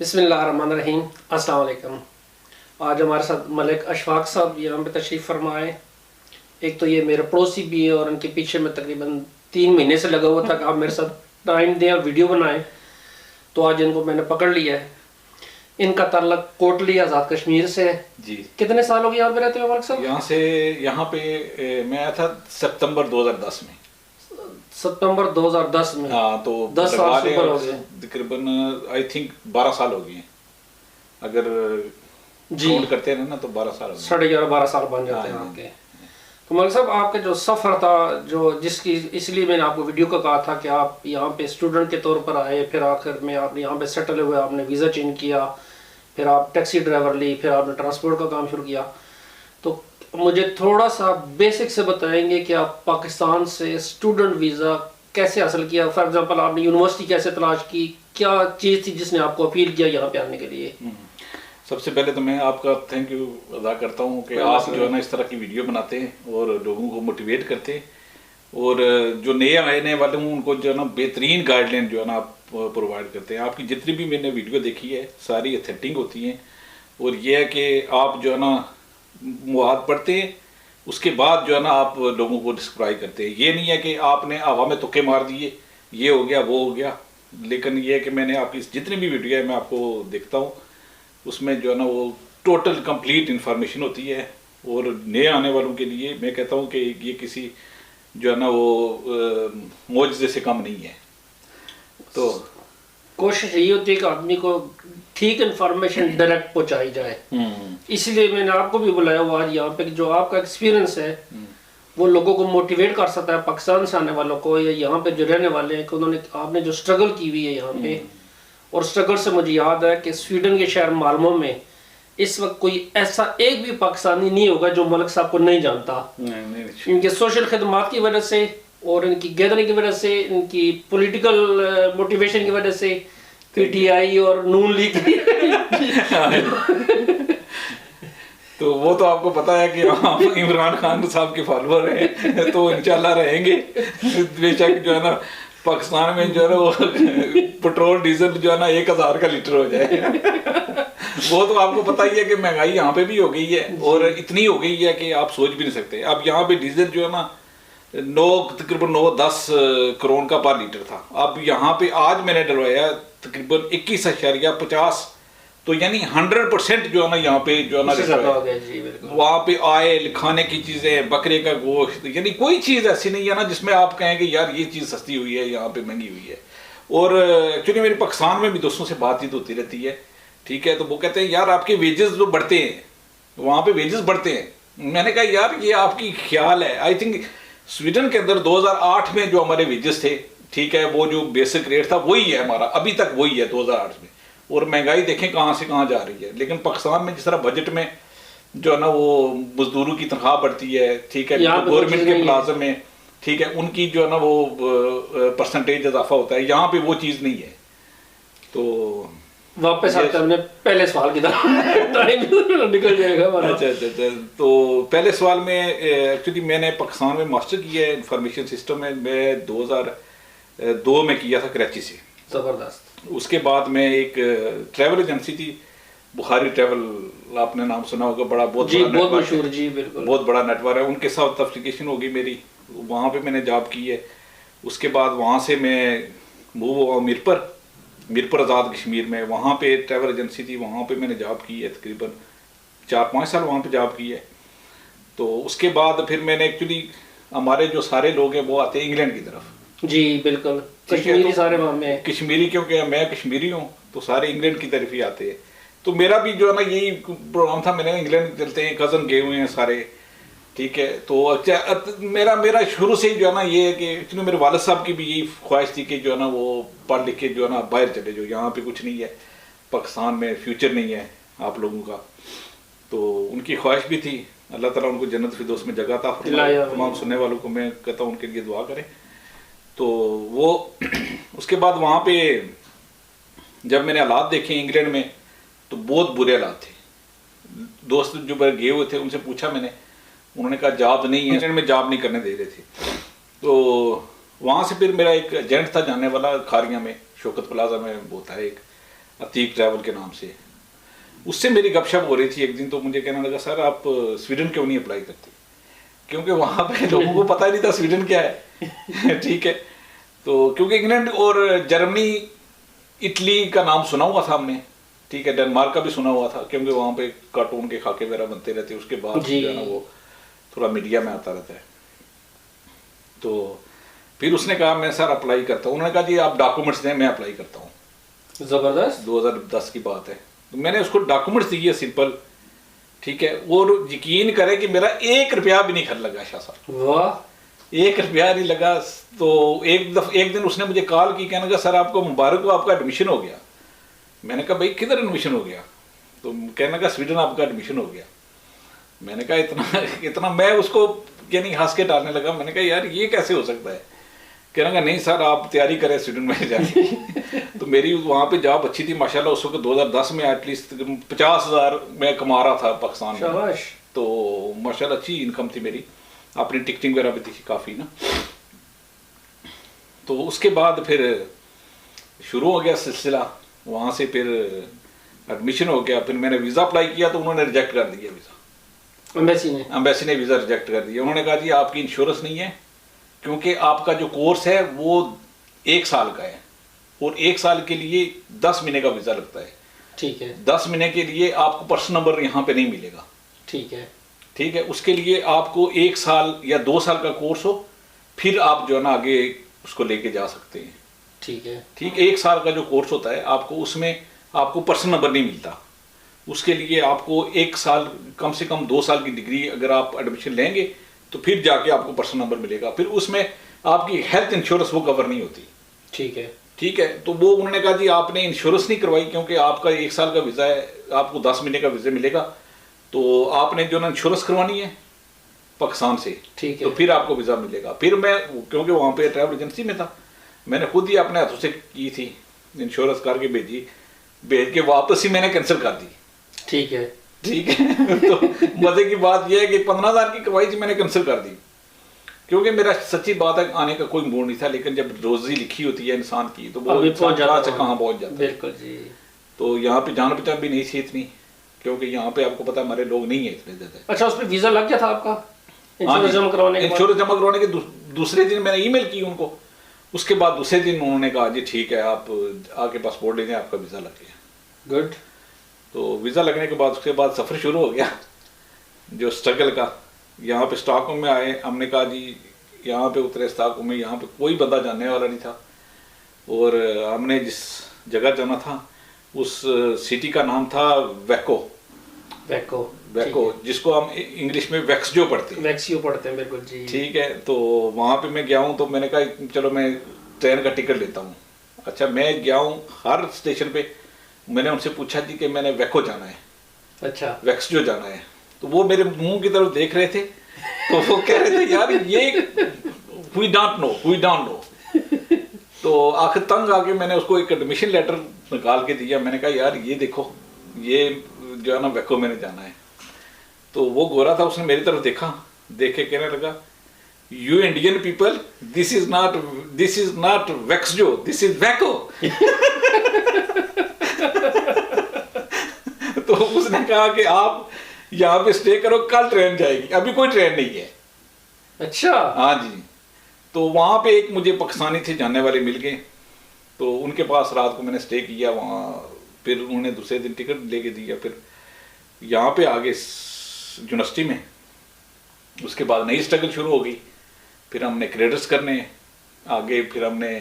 बिस्मिल्लाहिर्रहमानिर्रहीम। अस्सलाम वालेकुम। आज हमारे साथ मलिक अशफाक साहब यहाँ पे तशरीफ़ फरमाए। एक तो ये मेरे पड़ोसी भी है और उनके पीछे में तकरीबन 3 महीने से लगा हुआ था कि आप मेरे साथ टाइम दें और वीडियो बनाएं, तो आज इनको मैंने पकड़ लिया है। इनका ताल्लुक कोटली आज़ाद कश्मीर से है जी। कितने साल हो गए यहाँ पे रहते हो मलिक साहब? यहाँ पे मैं आया था सितंबर 2010 में। सितंबर 2010 में? हाँ, तो 10 साल से ऊपर हो गए तकरीबन। आई थिंक 12 साल हो गए हैं, अगर काउंट करते हैं ना तो 12 साल, 11.5-12 साल बन जाते हैं आपके। तो मलिक साहब, आपका जो सफ़र था, जो जिसकी इसलिए मैंने आपको वीडियो का कहा था कि आप यहाँ पे स्टूडेंट के तौर पर आए, फिर आखिर में आपने यहाँ पे सेटल हुए, आपने वीज़ा चेंज किया, फिर आप टैक्सी ड्राइवर ली, फिर आपने ट्रांसपोर्ट का काम शुरू किया। तो मुझे थोड़ा सा बेसिक से बताएंगे कि आप पाकिस्तान से स्टूडेंट वीज़ा कैसे हासिल किया? फॉर एग्जांपल, आपने यूनिवर्सिटी कैसे तलाश की, क्या चीज़ थी जिसने आपको अपील किया यहाँ पे आने के लिए? सबसे पहले तो मैं आपका थैंक यू अदा करता हूँ कि आप जो है ना इस तरह की वीडियो बनाते हैं और लोगों को मोटिवेट करते हैं, और जो नए आने वाले हूँ उनको जो है ना बेहतरीन गाइडलाइन जो है ना आप प्रोवाइड करते हैं। आपकी जितनी भी मैंने वीडियो देखी है सारी ऑथेंटिक होती हैं, और ये है कि आप जो है ना मुआद पढ़ते हैं, उसके बाद जो है ना आप लोगों को डिस्क्राइब करते हैं। ये नहीं है कि आपने हवा में तुक्के मार दिए, ये हो गया वो हो गया, लेकिन ये है कि मैंने आपकी जितनी भी वीडियो है मैं आपको देखता हूँ, उसमें जो है ना वो टोटल कंप्लीट इन्फॉर्मेशन होती है। और नए आने वालों के लिए मैं कहता हूँ कि ये किसी जो है ना वो मौजज़े से कम नहीं है। तो कोशिश यही होती है कि आदमी को ठीक इन्फॉर्मेशन डायरेक्ट पहुंचाई जाए। इसलिए मैंने आपको भी बुलाया हुआ आज यहाँ पे कि जो आपका एक्सपीरियंस है वो लोगों को मोटिवेट कर सकता है, पाकिस्तान से आने वालों को या यहाँ पे जो रहने वाले हैं, कि उन्होंने आपने जो स्ट्रगल की हुई है यहाँ पे। और स्ट्रगल से मुझे याद है कि स्वीडन के शहर माल्मो में इस वक्त कोई ऐसा एक भी पाकिस्तानी नहीं होगा जो मलिक साहब को नहीं जानता। इनके सोशल खिदमात की वजह से और इनकी गैदरिंग की वजह से, इनकी पॉलिटिकल मोटिवेशन की वजह से, पीटीआई और नून लीग तो वो तो आपको पता है कि आप इमरान खान साहब के फॉलोअर हैं, तो इंशाल्लाह रहेंगे। बेशक जो है ना पाकिस्तान में जो है ना वो पेट्रोल डीजल जो है ना 1000 का लीटर हो जाए। वो तो आपको पता ही है कि महंगाई यहाँ पे भी हो गई है, और इतनी हो गई है कि आप सोच भी नहीं सकते। अब यहाँ पे डीजल जो है ना तकरीबन 9-10 करोड़ का पर लीटर था। अब यहाँ पे आज मैंने डलवाया तकरीबन 21.50, तो यानी 100% जो है ना यहाँ पे जो है ना वहाँ पे आयल खाने की चीज़ें, बकरे का गोश्त, यानी कोई चीज़ ऐसी नहीं है ना जिसमें आप कहें कि यार ये चीज़ सस्ती हुई है, यहाँ पे महंगी हुई है। और एक्चुअली मेरी पाकिस्तान में भी दोस्तों से बातचीत होती रहती है, ठीक है, तो वो कहते हैं यार आपके वेजेस जो बढ़ते हैं, वहाँ पे वेजेस बढ़ते हैं। मैंने कहा यार ये आपकी ख्याल है। आई थिंक स्वीडन के अंदर 2008 में जो हमारे वेजेस थे, ठीक है, वो जो बेसिक रेट था वही है हमारा, अभी तक वही है 2008 में। और महंगाई देखें कहाँ से कहाँ जा रही है। लेकिन पाकिस्तान में जिस तरह बजट में जो है ना वो मजदूरों की तनख्वाह बढ़ती है, ठीक है, गवर्नमेंट के मुलाजिम में, ठीक है, उनकी जो है ना वो परसेंटेज इजाफा होता है, यहाँ पे वो चीज़ नहीं है। तो वापस आते हमने पहले सवाल की तरफ टाइम निकल जाएगा। अच्छा। तो पहले सवाल में एक्चुअली मैंने पाकिस्तान में मास्टर किया है इंफॉर्मेशन सिस्टम में। मैं 2002 में किया था कराची से। ज़बरदस्त। उसके बाद में एक ट्रैवल एजेंसी थी, बुखारी ट्रैवल, आपने नाम सुना होगा, बहुत मशहूर जी, बिल्कुल, बहुत बड़ा नेटवर्क है। उनके साथ एप्लीकेशन हो गई मेरी, वहाँ पे मैंने जॉब की है। उसके बाद वहाँ से मैं मूव हुआ मीरपुर आज़ाद कश्मीर में, वहाँ पे ट्रैवल एजेंसी थी, वहाँ पे मैंने जॉब की है, तकरीबन 4-5 साल वहाँ पे जॉब की है। तो उसके बाद फिर मैंने एक्चुअली, हमारे जो सारे लोग हैं वो आते हैं इंग्लैंड की तरफ। जी बिल्कुल, कश्मीरी सारे में कश्मीरी, क्योंकि मैं कश्मीरी हूँ तो सारे इंग्लैंड की तरफ ही आते हैं। तो मेरा भी जो है ना यही प्रोग्राम था, मैंने इंग्लैंड चलते हैं, कज़न गए हुए हैं सारे, ठीक है। तो अच्छा मेरा शुरू से ही जो है ना ये है कि एक्चुअली मेरे वालिद साहब की भी यही ख्वाहिश थी कि जो है ना वो पढ़ लिख के जो है ना बाहर चले जाओ, यहाँ पे कुछ नहीं है, पाकिस्तान में फ्यूचर नहीं है आप लोगों का। तो उनकी ख्वाहिश भी थी, अल्लाह ताला उनको जन्नत फिरदौस में जगह था। तमाम सुनने वालों को मैं कहता हूँ उनके लिए दुआ करें। तो वो उसके बाद वहाँ पे जब मैंने हालात देखे इंग्लैंड में तो बहुत बुरे हालात थे। दोस्त जो गए हुए थे उनसे पूछा मैंने, उन्होंने कहा जॉब नहीं है, इंग्लैंड में जॉब नहीं करने दे रहे थे। तो वहाँ से फिर मेरा एक एजेंट था जानने वाला खारिया में, शौकत प्लाजा में होता है एक, عتیق ٹریول کے نام سے. اس سے میری گپ شپ ہو رہی تھی ایک دن, تو مجھے کہنے لگا سر آپ سویڈن کیوں نہیں اپلائی کرتے, کیونکہ وہاں پہ لوگوں کو پتہ ہی نہیں تھا سویڈن کیا ہے. ٹھیک ہے, تو کیونکہ انگلینڈ اور جرمنی اٹلی کا نام سنا ہوا تھا ہم نے, ٹھیک ہے, ڈنمارک کا بھی سنا ہوا تھا کیونکہ وہاں پہ کارٹون کے خاکے وغیرہ بنتے رہتے, اس کے بعد جو ہے نا وہ تھوڑا میڈیا میں آتا رہتا ہے. تو پھر اس نے کہا میں سر اپلائی کرتا ہوں. انہوں نے کہا جی آپ ڈاکومنٹس دیں, میں اپلائی کرتا ہوں. زبردست. 2010 کی بات ہے. تو میں نے اس کو ڈاکومنٹس دیے سمپل, ٹھیک ہے, اور یقین کرے کہ میرا 1 روپیہ بھی نہیں خرچ لگا شاہ صاحب. واہ. 1 روپیہ نہیں لگا. تو ایک دن اس نے مجھے کال کی, کہنے لگا سر آپ کو مبارک ہو, آپ کا ایڈمیشن ہو گیا. میں نے کہا بھائی کدھر ایڈمیشن ہو گیا؟ تو کہنے لگا سویڈن آپ کا ایڈمیشن ہو گیا. میں نے کہا اتنا میں اس کو یعنی ہنس کے ڈالنے لگا. میں نے کہا یار یہ کیسے ہو سکتا ہے؟ کہنے لگا نہیں سر آپ تیاری کریں سویڈن میں جا کے. تو میری وہاں پہ جاب اچھی تھی ماشاء اللہ. اس وقت 2010 میں ایٹ لیسٹ 50,000 میں کما رہا تھا پاکستان میں. تو ماشاء اللہ اچھی انکم تھی میری, اپنی ٹکٹنگ وغیرہ بھی تھی کافی نا. تو اس کے بعد پھر شروع ہو گیا سلسلہ. وہاں سے پھر ایڈمیشن ہو گیا. پھر میں نے ویزا اپلائی کیا تو انہوں نے ریجیکٹ کر دیا ویزا. امبیسی نے ویزا ریجیکٹ کر دیا. انہوں نے کہا جی آپ کی انشورنس نہیں ہے کیونکہ آپ کا جو کورس ہے وہ 1 سال کا ہے, اور 1 سال کے لیے 10 مہینے کا ویزا لگتا ہے. ٹھیک ہے. 10 مہینے کے لیے آپ کو پرسن نمبر یہاں پہ نہیں ملے گا. ٹھیک ہے. ٹھیک ہے, اس کے لیے آپ کو 1 سال یا 2 سال کا کورس ہو, پھر آپ جو ہے نا آگے اس کو لے کے جا سکتے ہیں. ٹھیک ہے. ٹھیک, 1 سال کا جو کورس ہوتا ہے آپ کو, اس میں آپ کو پرسن نمبر نہیں ملتا. اس کے لیے آپ کو 1 سال کم سے کم 2 سال کی ڈگری اگر آپ ایڈمیشن لیں گے تو پھر جا کے آپ کو پرسن نمبر ملے گا. پھر اس میں آپ کی ہیلتھ انشورنس وہ کور نہیں ہوتی. ٹھیک ہے. ٹھیک ہے, تو وہ انہوں نے کہا جی آپ نے انشورنس نہیں کروائی کیونکہ آپ کا 1 سال کا ویزا ہے, آپ کو 10 مہینے کا ویزا ملے گا, تو آپ نے جو نا انشورنس کروانی ہے پاکستان سے. ٹھیک ہے. تو پھر آپ کو ویزا ملے گا. پھر میں کیونکہ وہاں پہ ٹریول ایجنسی میں تھا, میں نے خود ہی اپنے ہاتھوں سے کی تھی, انشورنس کر کے بھیج کے واپس ہی میں نے کینسل کر دی. ٹھیک ہے. ٹھیک ہے. تو مزے کی بات یہ ہے کہ 15,000 کی کروائی تھی, میں نے کینسل کر دی کیونکہ میرا سچی بات ہے آنے کا کوئی موڈ نہیں تھا. لیکن جب روزی لکھی ہوتی ہے انسان کی تو وہ انسان کہاں سے کہاں پہنچ جاتا ہے. بالکل جی. تو یہاں پہ جان پہچان بھی نہیں تھی اتنی, کیونکہ یہاں پہ آپ کو پتا ہمارے لوگ نہیں ہیں اتنے زیادہ. اچھا, اس پہ ویزا لگ گیا تھا آپ کا انشورنس جمع کروانے کے دوسرے دن میں نے ای میل کی ان کو. اس کے بعد دوسرے دن انہوں نے کہا جی ٹھیک ہے آپ آ کے پاسپورٹ لے جائیں, آپ کا ویزا لگ گیا. گڈ. تو ویزا لگنے کے بعد اس کے بعد سفر شروع ہو گیا جو اسٹرگل کا. یہاں پہ اسٹاک ہوم میں آئے, ہم نے کہا جی یہاں پہ اترے اسٹاک ہوم میں, یہاں پہ کوئی بندہ جاننے والا نہیں تھا, اور ہم نے جس جگہ جانا تھا اس سٹی کا نام تھا ویکو, جس کو ہم انگلش میں ویکسجو پڑھتے ہیں. ویکسیو پڑھتے ہیں, بالکل جی. ٹھیک ہے. تو وہاں پہ میں گیا ہوں, تو میں نے کہا چلو میں ٹرین کا ٹکٹ لیتا ہوں. اچھا, میں گیا ہوں ہر اسٹیشن پہ, میں نے ان سے پوچھا جی کہ میں نے ویکو جانا ہے. اچھا. ویکسجو جانا ہے. تو وہ میرے منہ کی طرف دیکھ رہے تھے, تو وہ کہہ رہے تھے یار یہ وی ڈونٹ نو. تو آخر تنگ آ کے میں نے اس کو ایک ایڈمیشن لیٹر نکال کے دیا. میں نے کہا یار یہ دیکھو, یہ جو ہے نا ویکو میں نے جانا ہے. تو وہ گورا تھا, اس نے میری طرف دیکھا, دیکھ کے کہنے لگا you Indian people, this is not ویکسجو, دس از ویکو. تو اس نے کہا کہ آپ یہاں پہ اسٹے کرو, کل ٹرین جائے گی, ابھی کوئی ٹرین نہیں ہے. اچھا. ہاں جی. تو وہاں پہ ایک مجھے پاکستانی تھے جاننے والے مل گئے, تو ان کے پاس رات کو میں نے اسٹے کیا وہاں. پھر انہوں نے دوسرے دن ٹکٹ لے کے دیا. پھر یہاں پہ آگے یونیورسٹی میں, اس کے بعد نئی اسٹرگل شروع ہو گئی. پھر ہم نے کریڈٹس کرنے آگے, پھر ہم نے